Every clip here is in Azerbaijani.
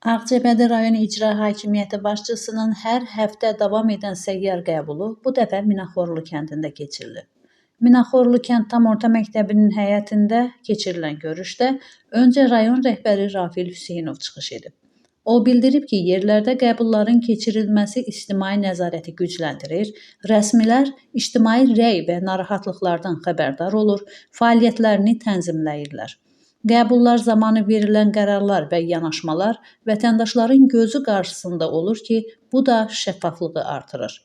Ağcabədi rayon İcra Hakimiyyəti başçısının hər həftə davam edən səyyar qəbulu bu dəfə Minaxorlu kəndində keçirilib. Minaxorlu kənd tam orta məktəbinin həyətində keçirilən görüşdə öncə rayon rəhbəri Rafil Hüseynov çıxış edib. O bildirib ki, yerlərdə qəbulların keçirilməsi ictimai nəzarəti gücləndirir, rəsmilər ictimai rəy və narahatlıqlardan xəbərdar olur, fəaliyyətlərini tənzimləyirlər. Qəbullar zamanı verilən qərarlar və yanaşmalar vətəndaşların gözü qarşısında olur ki, bu da şəffaflığı artırır.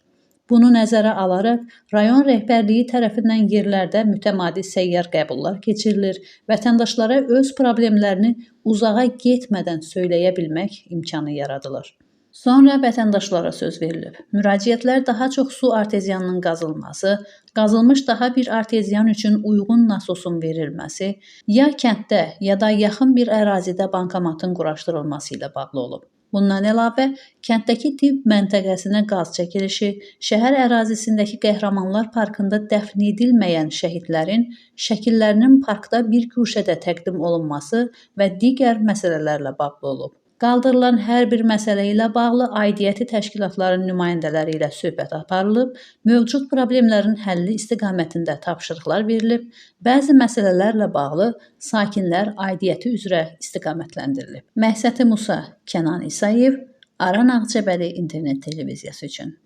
Bunu nəzərə alaraq, rayon rəhbərliyi tərəfindən yerlərdə mütəmadi səyyar qəbullar keçirilir, vətəndaşlara öz problemlərini uzağa getmədən söyləyə bilmək imkanı yaradılır. Sonra vətəndaşlara söz verilib. Müraciətlər daha çox su arteziyanının qazılması, qazılmış daha bir arteziyan üçün uyğun nasosun verilməsi, ya kənddə ya da yaxın bir ərazidə bankomatın quraşdırılması ilə bağlı olub. Bundan əlavə, kənddəki tibb məntəqəsinə qaz çəkilişi, şəhər ərazisindəki Qəhrəmanlar Parkında dəfn edilməyən şəhidlərin şəkillərinin parkda bir guşədə təqdim olunması və digər məsələlərlə bağlı olub. Qaldırılan hər bir məsələ ilə bağlı aidiyyəti təşkilatların nümayəndələri ilə söhbət aparılıb, mövcud problemlərin həlli istiqamətində tapşırıqlar verilib, bəzi məsələlərlə bağlı sakinlər aidiyyəti üzrə istiqamətləndirilib. Məhsəti Musa, Kənan İsayev, Aran Ağcabədi İnternet televiziyası üçün.